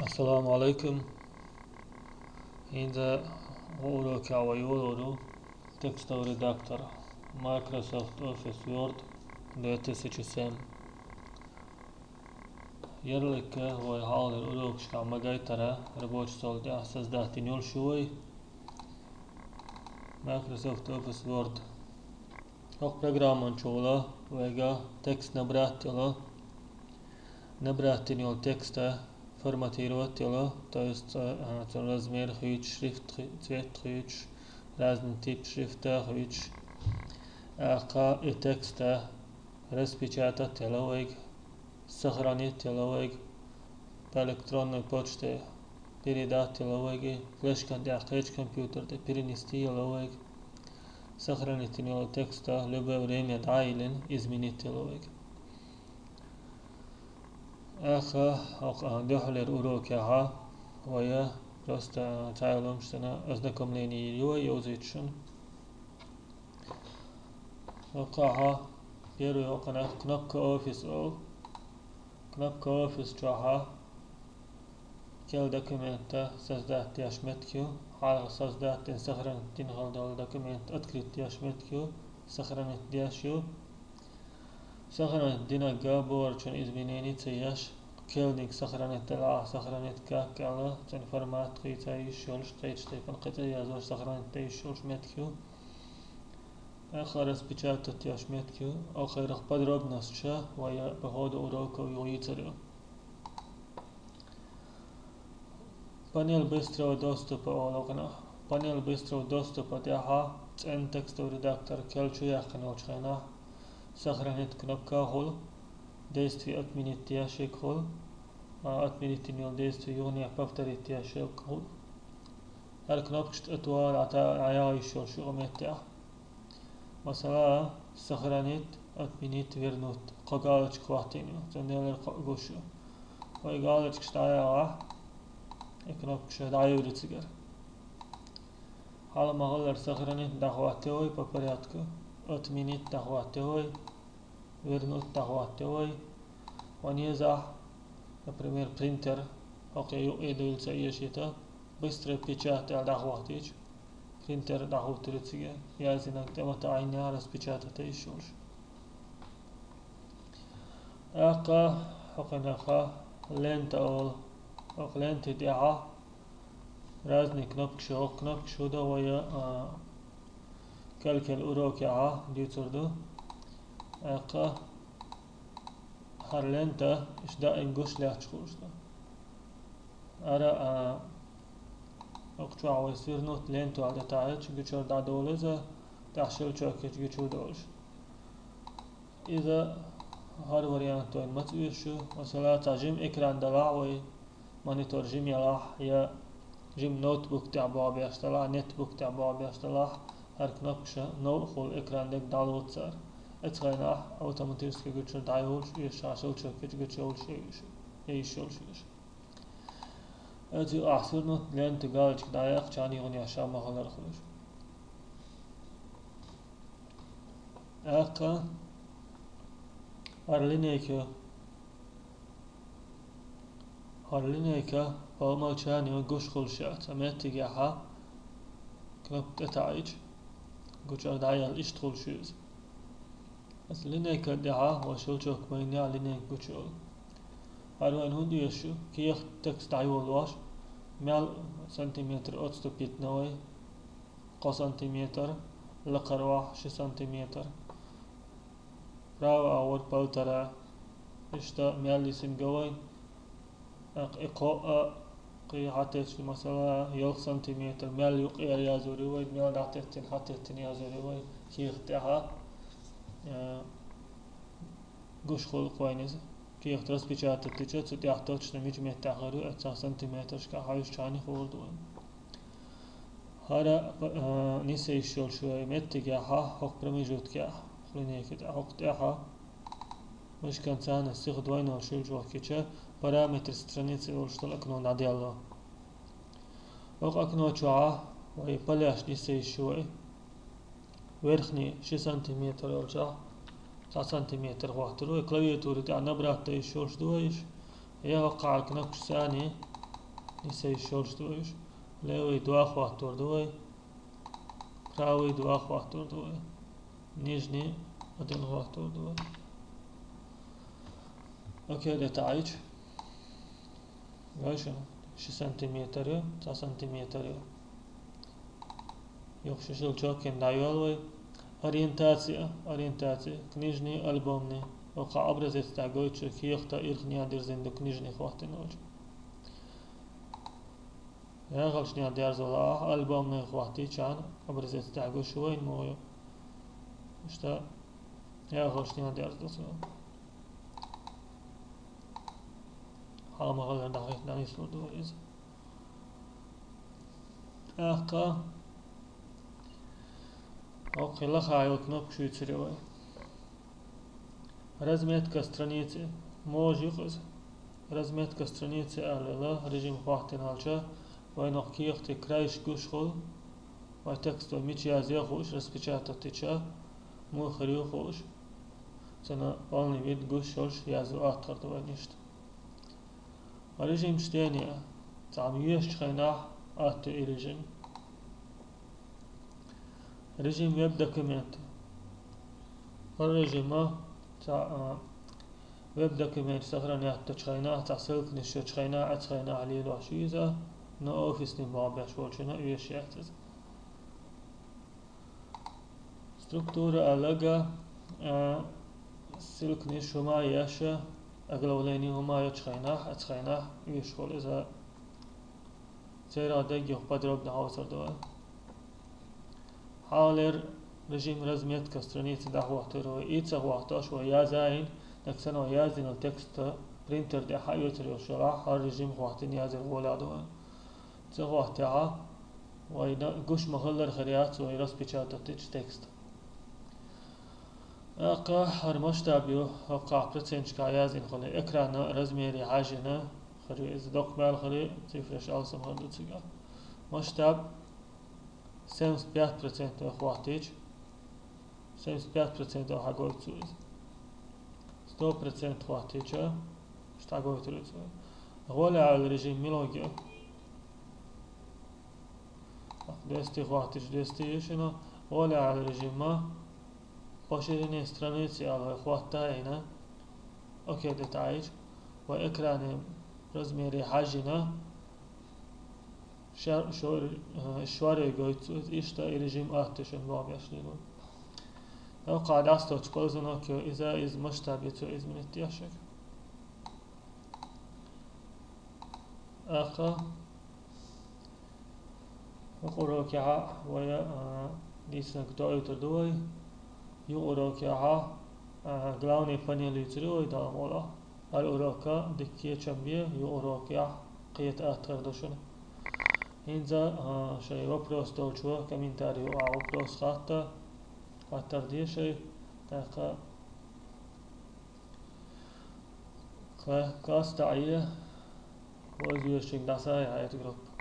السلام عليكم. إذا أوروك ويورو تكست ريداكتور مايكروسوفت أوفيس وورد 2008 يرلك هو يحاول الأوروك شكا مجايترا ربوش صولد أحساس داتين يول شوي مايكروسوفت أوفيس وورد أو برنامج شولا ويجا تكست نبراتين يول تكستا formatировать его, то есть размер хвич, шрифт, цвет хвич, разный тип шрифта хвич, и текста распечатать его, сохранить его по электронной почте, передать его, флеш компьютер, перенести его, сохранить его текста, любое время дайлен, изменить его. دحلر أوروكها ويا просто تعلم شتنا أزدكمليني يو يوزيتشن وقاها بيرو يوقنا كنبك أوفيس جاها كل دوكيمنت سازدات ياشمتكيو حال سازدات سخرن تنهال دول دوكيمنت أتكريت ياشمتكيو سخرن دياشيو سخرنت دينا جابور چون إزمينيني تياش كيلدينك سخرنت تلا سخرنت كاكالا چون فرمات قيتاي شولش قيتش تيفن قيتاي يازوش سخرنت تي شولش متكيو آخر распечатать تياش متكيو آخر подробности ويا بهود урока يويتريو Панель быстрого доступа ологна. Панель быстрого доступа дяха цен текстовый редактор келчу яхнул чхайна. Сохранить кнопка хол. Действие отменить ящик хол. Отменить нил действие юния повторить ящик хол. الكنوبك اتوال عيايش شغمتها مثلا سخرانيت отменить вернуть قالش كواتينيو زنيل قوشو ويقالش كشتايا كنوبك دايو ريتسجر حالا مغلر سخرانيت دخواتيوي по порядку отменить дохватывай, вернуть дохватывай. Вонеза, например, принтер, идуется ешита, быстро печатать дохватить, принтер дохватывается, я знаю, темата айня распечатать еще. Хаканаха, лента диа, разные кнопки шуда, вая كالكل أوروكي ديوتردو هرلنتا إش دا إنجوش ليش خوشتا أرا أقطع ويصيرنوت لنتو على تعيش جوشور دا دولزا تحشل شوكيش جوشور دولش إذا هر واريانتو إن متويشو مثلا تجيم إكران دلاوي مانيتور جيم يلاح يا جيم نوت بوك تعبوا بيشتلاح نت بوك تعبوا بيشتلاح هر knopje no خول إكران دك دالوت صار اتخينا أوتوماتيسك جوتشر دايولش يشاشل شوكيش جوتشر يشولش أتي أحسرنا لين تقالش دايق جاني غني عشان ما خلر خلش أكا هرلينيكا بالمال جاني وجوش خلشات أمت تجاها knop تتعيج جوتشر دايال إشتغل شيز بس لينيك دعا وشلتوك بيني لينيك جوتشر هروان هندو يشو كيخ تكست عيول واش مال سنتيمتر أتستو بيتنوي قا سنتيمتر لقرواح 6 سنتيمتر راو أول بالترا إشتا مال لسن جوين إقاء قي حتىش مثلا يوخ سنتيمتر مال يوق يا زوري مال دعتين حتىتين يا زوري كيخ تها جوش خل قوينز كيخ ترس بيجات تيجي تيحتاج نميج متأخرو 9 سنتيمتر شكا هايش جاني خوردوين هذا نيسي يشول شوي متجاها حق برميجوت كا خليني كده حق تها مش كان سان استخدوين وشيل جوا كيتشا параметр страницы что окно надело. окно чуа и поляш не еще верхний 6 сантиметр олча 9 сантиметр вахтರು клавиатуру та набрать еще что я وقع كنبش ثاني Нисей шолштуешь. Левый 2 хватор двое. Правый 2 хватор двое. Нижний 1 хватор двое. Окей, детаич. Дальше. 6 сантиметр, 3 сантиметр. Йохши шилчокен дайвалвай. Ориентация. Книжный, альбомный. Ока образец такой, что киехта ирхния дерзен до книжных хватиноль. Я галшния дерзала альбомный хвати чан. Образец такой швой мою. Что я галшния дерзала. Хамагал дахит данисло дуиз. Ака. Окей, лахаю кнопку швейцариевой. Разметка страницы. Можешь. Разметка страницы алла режим хватиналча. Вайнах киехты краиш гушхол. Вай текст мич язя хуш распечатать мой хрю хуш. Цена полный вид гушхолш язу атхартованишт. Режим чтения. Там есть хрена ат режим. Режим веб-документа. Режима веб-документ сохраняет тачхайна, тасылк нишет чхайна, ацхайна алилу ашиза, но офисный бабяш волчина вещается. Структура алага, ссылк нишума яша, оглавление ума ячхайна, ацхайна вещвол за цера дегих подробно аусардова. Халер режим разметка страницы дахвахтера и цахвахташ я заин نكسنا يازن التكست برينتر ده حيوتر يشرح الرجيم خواهتين يازن ولادوان تخواهتها وينا قش مغلر خريات ويرس بيشاتا تيج تكست اقا هرمشتابيو اقا برتسنشكا يازن خلي اكرانا رزميري عاجنا خري از دقبال خري تفرش آلسم هندو تيجا مشتاب 75% اخواتيج 75% اخوات سويز 100% хватича, что говорит, роля على режим мелодия. 200 хватич, 200 еще, роля على режима, поширение страницы, على хватайна, окей, детаич, в экране размере хажина, шварей говорит, и что режим артишен бабяшнину. قاعد أستوش قوزنا كإذا إذ مشتبه إذ من التياشك آخر وقروكها ويا ديسنك دايتر دوي يقروكها главный панель يتريوي دا مولا الأوراكا دكية شمبيه يقروكها قيت آخر دوشن إنزا شيء вопрос толчوا комментарий вопрос خاطة Хватардия шей, така кастая, возьмешь дасая эту группу.